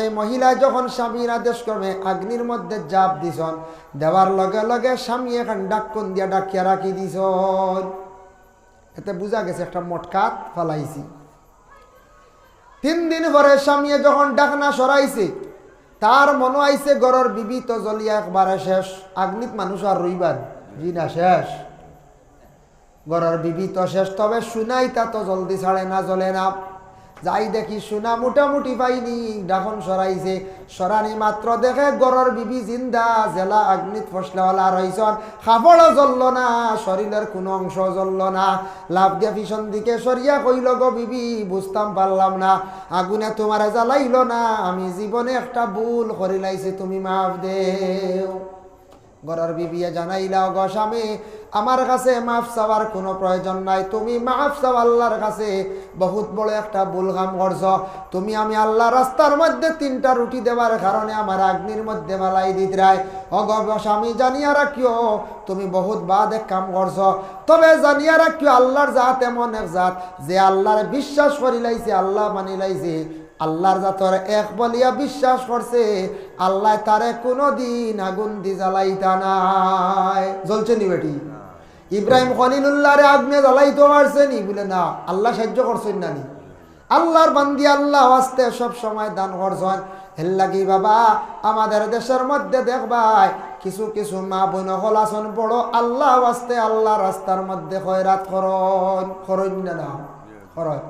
সেই মহিলা যখন স্বামীর আদেশ করবে আগ্নির মধ্যে জাপ দিছন, দেওয়ার লগে লগে স্বামী এখন ডাক্কন দিয়া ডাকিয়া রাখি দিছন। এতে বোঝা গেছে একটা মটকাত ফালাইছি। 3 দিন পরে স্বামী যখন ডাকনা সরাইছে, তার মনে আইছে ঘরের বিবি তো জ্বলিয়া একবারে শেষ, আগ্নিত মানুষ আর রইবার জি না, শেষ ঘরের বিবি তো শেষ। তবে শুনাই তা তো জলদি ছাড়ে না, জ্বলে না। যাই দেখি সোনা মোটামুটি পাইনি, ডাখন সরাইছে, সরানি মাত্র দেখে ঘরের বিবি জিন্দা, জেলা আগ্নিত ফসলাওয়ালা রইছন, কাপড়ও জ্বলল না, শরীরের কোনো অংশ জ্বলল না। লাভ দিয়া পিছন দিকে সরিয়া কইল, গো বিবি বুঝতাম পারলাম না, আগুনে তোমার জ্বালাইল না, আমি জীবনে একটা ভুল করিলাইছি, তুমি মাফ দেও। ঘরের বিবিয়ে জানাইলা, গো স্বামী আমার কাছে মাফ চাওয়ার কোনো প্রয়োজন নাই, তুমি মাফ চাও আল্লাহর কাছে, বহুত বড় একটা ভুল কাম করছ তুমি। আমি আল্লাহ রাস্তার মধ্যে 3টা রুটি দেওয়ার কারণে আমার আগ্নির মধ্যে মালাই দিতরাই। অগ স্বামী জানিয়া রাখিও তুমি বহুত বাদ এক কাম করছ, তবে জানিয়া রাখিও আল্লাহর জাত এমন এক জাত যে আল্লাহর বিশ্বাস করিলাইছে, আল্লাহ মানি লাইছে, আল্লাহর জাতর এক বলিয়া বিশ্বাস করছে, আল্লাহ তারে কোনদিন আগুন দি জ্বালাইতা নাই। জ্বলছে নি বেটি? ইব্রাহিম খলিলুল্লাহরে আগুনে জ্বালাইতে পারছে নি? বলে না, আল্লাহ সাহায্য করছেন না নি? আল্লাহর বান্দি আল্লাহ ওয়াস্তে সব সময় দান করছেন। এর লাগি বাবা আমাদের দেশের মধ্যে দেখবাই কিছু কিছু মা বোন হল আসন বড় আল্লাহ ওয়াস্তে আল্লাহ রাস্তার মধ্যে খয়রাত করন না করন।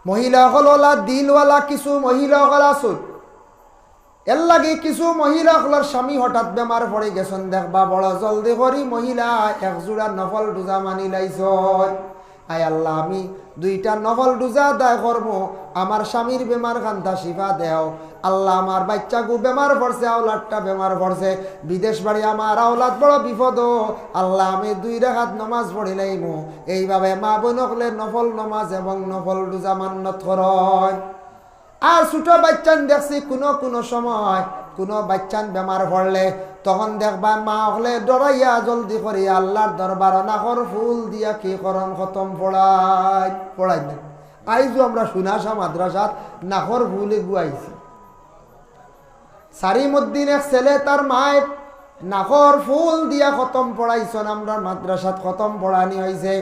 মহিলা হলা দিলওয়ালা কিছু মহিলা হল আসুন, এর লাগে কিছু মহিলা হলার স্বামী হঠাৎ বেমার পড়ে গেছেন, দেখবা বড় জলদি করি মহিলা 1 জোড়া নফল রোজা মানি লাইছ। আয় আল্লাহ আমি 2টা নফল রোজা আদায় করবো, আমার স্বামীর বেমার খান্তা শিফা দেও। আল্লাহ আমার বাচ্চাগু বেমার পড়ছে, আওলাদটা বেমার পড়ছে, বিদেশ বাড়ি আমার আওলাদ বড় বিপদ, আল্লাহ আমি 2 রাকাত নমাজ পড়িলাইম। এইভাবে মা বোন হলে নফল নমাজ এবং নফল রোজা মান্নত করয়। আর ছোট বাচ্চান দেখছি কোনো সময় কোনো বাচ্চান বেমার পড়লে তখন দেখবা মা হলে ডরাইয়া জলদি করি আল্লাহর দরবার নাখর ফুল দিয়া কি করন খতম পড়াই দেন। আইজো আমরা সুনাসা মাদ্রাসাত নাখর ফুলে গুয়াইছি। সারিমুদ্দিন এক ছেলে তার মায় নাখর ফুল দিয়া খতম পড়াইছেন, আমরা মাদ্রাসাত খতম পড়ানি হয়েছে।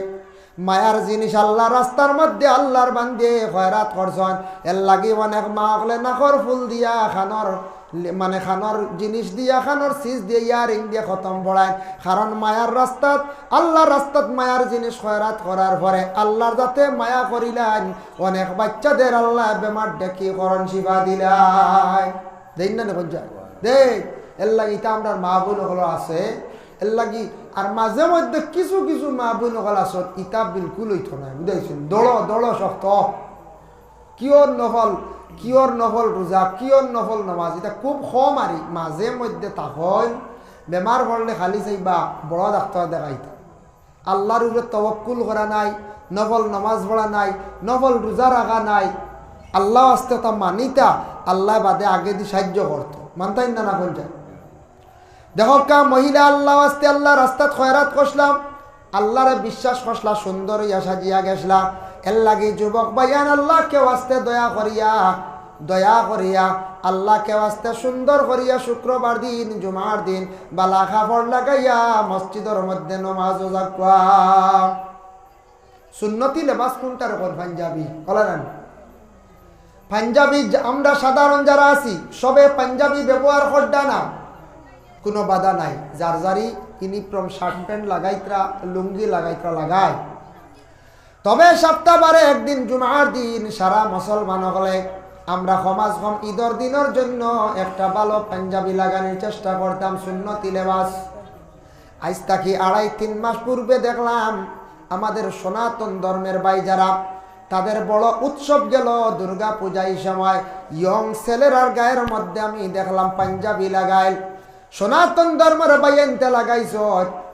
মায়ার জিনিস আল্লাহ রাস্তার মধ্যে আল্লাহর বান্দে খয়রাত করছেন। এর লাগি অনেক মা হলে নাখর ফুল দিয়া খানর মানে খানর জিনিস দিয়া খানর সিজ দিয়ে ইয়ারিং দিয়ে খতম পড়ায়। কারণ মায়ার রাস্তাত আল্লাহর রাস্তাত মায়ার জিনিস খয়রাত করার পরে আল্লাহর যাতে মায়া করিলেন অনেক বাচ্চাদের আল্লাহ বেমার ডেকে করণ শিবা দিলাই। দেখ না দেখ এর লাগি তা আমরা মা বোন হলো আছে এর লাগি। আর মাঝে মধ্যে কিছু কিছু মা বোন হল আসত ইতা বিলকুল হইত না, বুঝাইছেন? দড় শক্ত কিয়র নফল রোজা কিয়র নফল নমাজ এটা খুব কম। আর মাঝে মধ্যে তাহল বেমার পড়লে খালি চাইবা বড় ডাক্তার দেখাইতা। আল্লাহর উপরে তওয়াক্কুল করা নাই, নফল নমাজ পড়া নাই, নফল রোজা রাখা নাই, আল্লাহ আস্তে তা মানিতা আল্লাহ বাদে আগে দিয়ে সাহায্য করতো, মানতাই না কোন যায়। দেখো কা মহিলা আল্লাহ আস্তে আল্লাহ রাস্তাত খয়রাত করলাম, আল্লাহরে বিশ্বাস করলা, সুন্দর ইয়া সাজিয়া গেছলা। এর লাগি যুবক ভাইয়ান আল্লাহ কেউ আস্তে দয়া করিয়া আল্লাহ কেউ আস্তে সুন্দর করিয়া শুক্রবার দিন জুমার দিন বালা কাপড় লাগাইয়া মসজিদের মধ্যে নমাজ যাওয়া। সুন্নতি লেবাস কোনটার উপর? পাঞ্জাবি বলেন। পাঞ্জাবি আমরা সাধারণ যারা আছি সবে পাঞ্জাবি ব্যবহার করডা না, কোনো বাধা নাই। যার যারি ইউনিফর্ম শার্ট প্যান্ট লাগাইতরা লুঙ্গি লাগাইতরা লাগায়। তবে সপ্তাহবারে একদিন জুমার দিন সারা মুসলমান হলে আমরা সমাজ কম ঈদের দিনের জন্য একটা ভালো পাঞ্জাবি লাগানোর চেষ্টা করতাম, সুন্নতি লেবাস। আজ থাকি 2.5-3 মাস পূর্বে দেখলাম আমাদের সনাতন ধর্মের ভাই যারা তাদের বড় উৎসব গেল দুর্গা পূজার সময় ইয়ং ছেলেরার গায়ের মধ্যে আমি দেখলাম পাঞ্জাবি লাগাইল। সনাতন ধর্মের বাইনতে লাগাইছ,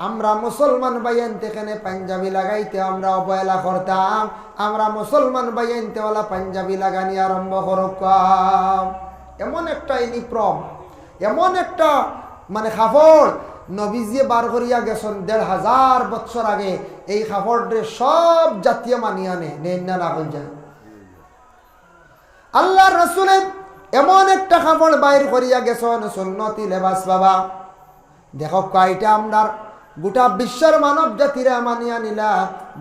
আমরা মুসলমান বাইনতে এখানে পাঞ্জাবি লাগাইতে আমরা অবহেলা করতাম। আমরা মুসলমান বাইনতে ওলা পাঞ্জাবি লাগানি আরম্ভ করতাম। এমন একটা ইউনিফর্ম, এমন একটা মানে কাপড় নবীজি বার করিয়া গেছেন 1500 বছর আগে। এই কাপড়ে সব জাতীয় মানিয়া নেন না রাখুন যায়। আল্লাহর রাসূলের এমন একটা কাপড় বাইর করিয়া গেছেন সুন্নতি লেবাস বাবা। দেখো কয়টা আমরা গোটা বিশ্বের মানব জাতিরা মানিয়া নিলা।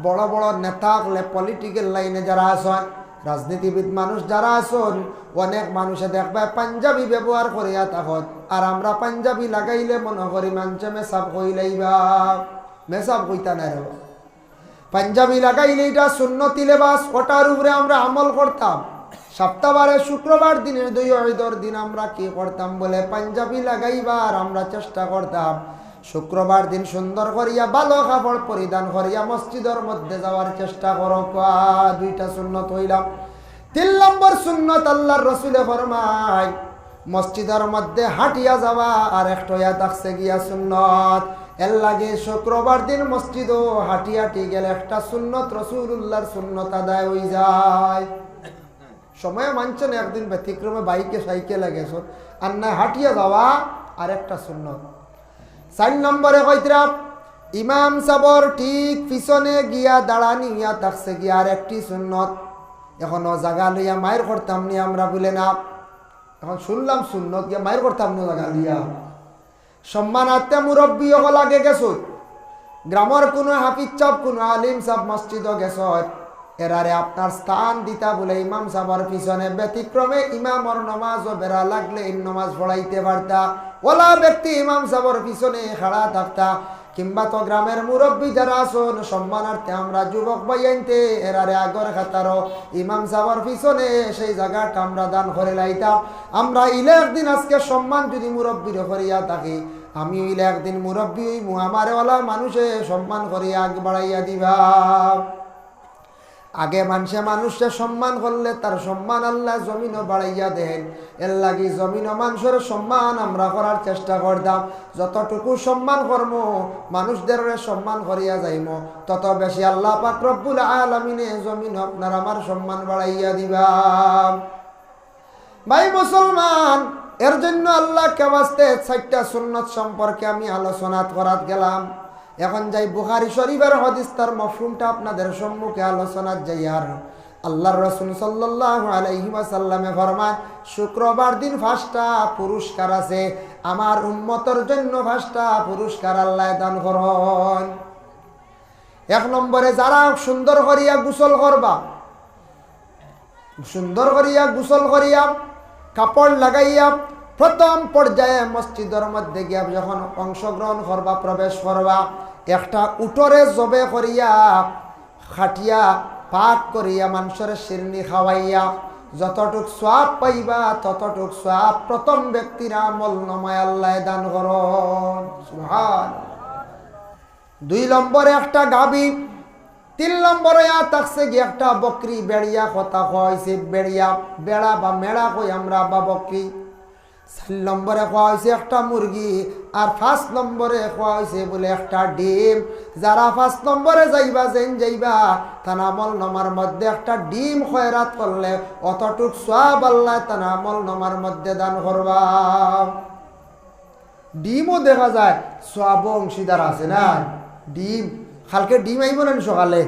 বড় বড় নেতা হলে পলিটিক্যাল লাইনে যারা আছেন, রাজনীতিবিদ মানুষ যারা আছেন, অনেক মানুষে দেখবে পাঞ্জাবি ব্যবহার করিয়া তখন। আর আমরা পাঞ্জাবি লাগাইলে মনে করি মানুষে মেসাব কইলাইবা, মেসাব কইতা নাই রে। পাঞ্জাবি লাগাইলে এটা সুন্নতি লেবাস, ওটার উপরে আমরা আমল করতাম। সপ্তাহবারে শুক্রবার দিনের 2 ঈদের দিন আমরা কি করতাম বলে পাঞ্জাবি লাগাইবার আমরা চেষ্টা করতাম। শুক্রবার দিন সুন্দর করিয়া ভালো কাপড় পরিধান করিয়া মসজিদের মধ্যে যাওয়ার চেষ্টা করো। 2টা সুন্নত হইলাম। 3 নম্বর সুন্নত আল্লাহর রাসূলে ফরমায় মসজিদের মধ্যে হাঁটিয়া যাওয়া, আর একটা হইয়া থাকছে গিয়া সুন্নত। এর লাগে শুক্রবার দিন মসজিদও হাঁটি হাঁটি গেলে একটা সুন্নত রাসূলুল্লাহর সুন্নত আদায় হয়ে যায়। সময় মানছেন একদিন ব্যতিক্রমে বাইকে সাইকেলে গেছ, আর না হাঁটিয়া যাওয়া আর একটা সুন্নত। 4 নম্বরে কইতরা ইমাম সাবর ঠিক পিছনে গিয়া দাঁড়ানি ইয়া থাকছে গিয়া আর একটি সুন্নত। এখনো জায়গা লইয়া মায়ের করতাম নি আমরা বলে না, এখন শুনলাম সুন্নত গিয়া মায়ের করতাম না জায়গা লইয়া। সম্মানার্থে মুরব্বী হল আগে গেছ, গ্রামের কোনো হাফিজ সাহেব কোনো আলিম সাহেব মসজিদও গেছ, এরারে আপনার স্থান দিতা বলে ইমাম সাহেবের পিছনে ব্যতিক্রমে ইমামর নমাজও বেড়া লাগলে এই নমাজ পড়াইতে পারতা। ওলা ব্যক্তি ইমাম সাহেবের পিছনে খাড়া থাকতা। কিংবা তো গ্রামের মুরব্বী যারা আসুন সম্মানার্থে আমরা যুবক বাইনতে এরারে আগর খাতারও ইমাম সাহেবের পিছনে সেই জায়গাটা আমরা দান করে লাইতাম। আমরা ইলে একদিন আজকে সম্মান যদি মুরব্বীর করিয়া থাকি, আমি ইলে একদিন মুরব্বী আমারে ওলা মানুষে সম্মান করিয়া আগ বাড়াইয়া দিবা। আগে মানুষে সম্মান করলে তার সম্মান আল্লাহ জমিনও বাড়াইয়া দেন। এর লাগি জমিন ও মানুষের সম্মান আমরা করার চেষ্টা করতাম। যতটুকু সম্মান করব মানুষদের সম্মান করিয়া যাইম, তত বেশি আল্লাহ পাক রব্বুল আলামিনে জমিন আপনার আমার সম্মান বাড়াইয়া দিবা। ভাই মুসলমান, এর জন্য আল্লাহ কেবাস্তে 4টা সুন্নত সম্পর্কে আমি আলোচনা করাত গেলাম। এখন যাই বুখারী শরীফের হাদিস তার মফহুমটা আপনাদের সম্মুখে আলোচনা যাই। আর আল্লাহর রাসূল সাল্লাল্লাহু আলাইহি ওয়াসাল্লামে ফরমান শুক্রবার দিন 5টা পুরস্কার আছে, আমার উম্মতের জন্য 5টা পুরস্কার আল্লাহ দান করেন। 1 নম্বরে যারা সুন্দর করিয়া গোসল করবা, সুন্দর করিয়া গোসল করিয়া কাপড় লাগাইয়া প্রথম পর্যায়ে মসজিদের মধ্যে গিয়া যখন অংশগ্রহণ করবা, প্রবেশ করবা, একটা উটরে জবে করিয়া খাটিয়া পাক করিয়া মানুষের শিরনি খাওয়াইয়া যতটুক সওয়াব পাইবা ততটুক সওয়াব প্রথম ব্যক্তির আমল নামায় আল্লাহ দান করেন। সুবহানাল্লাহ। 2 নম্বরে একটা গাবি, 3 নম্বরে থাকছে গিয়ে একটা বকরি, বেড়িয়া কথা হয়েছে বেড়িয়া, বেড়া বা মেড়া কই আমরা বা বকরি। 4 নম্বরে খাওয়া হয়েছে একটা মুরগি, আর 5 নম্বরে খাওয়া হয়েছে বলে একটা ডিম। যারা 5 নম্বরে যাইবা যাইবা তার আমল নামার মধ্যে একটা ডিম খয়রাত করলে অতটুক সওয়াব আল্লাহ তার আমল নামার মধ্যে দান করবা। ডিমও দেখা যায় সওয়াব অংশীদার আছে না। ডিম কালকে ডিম আইব না সকালে,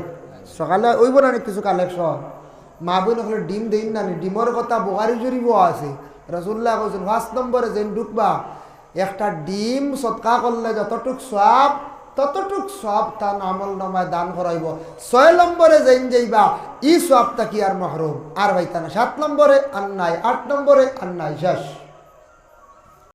সকালে ওইব না কিছু কালেকশন। মা বোন হলে ডিম দিন না, ডিমের কথা বুখারী শরীফও আছে। রাসূলুল্লাহ কইছেন 5 নম্বরে যেন ঢুকবা একটা ডিম সদকা করলে যতটুক সওয়াব ততটুক সওয়াব তার আমল নামায় দান করাইব। 6 নম্বরে যেন যাইবা ই সওয়াবটা কি আর মাহরুম আর পাইতা না। 7 নম্বরে আর নাই, 8 নম্বরে আর নাই, শেষ।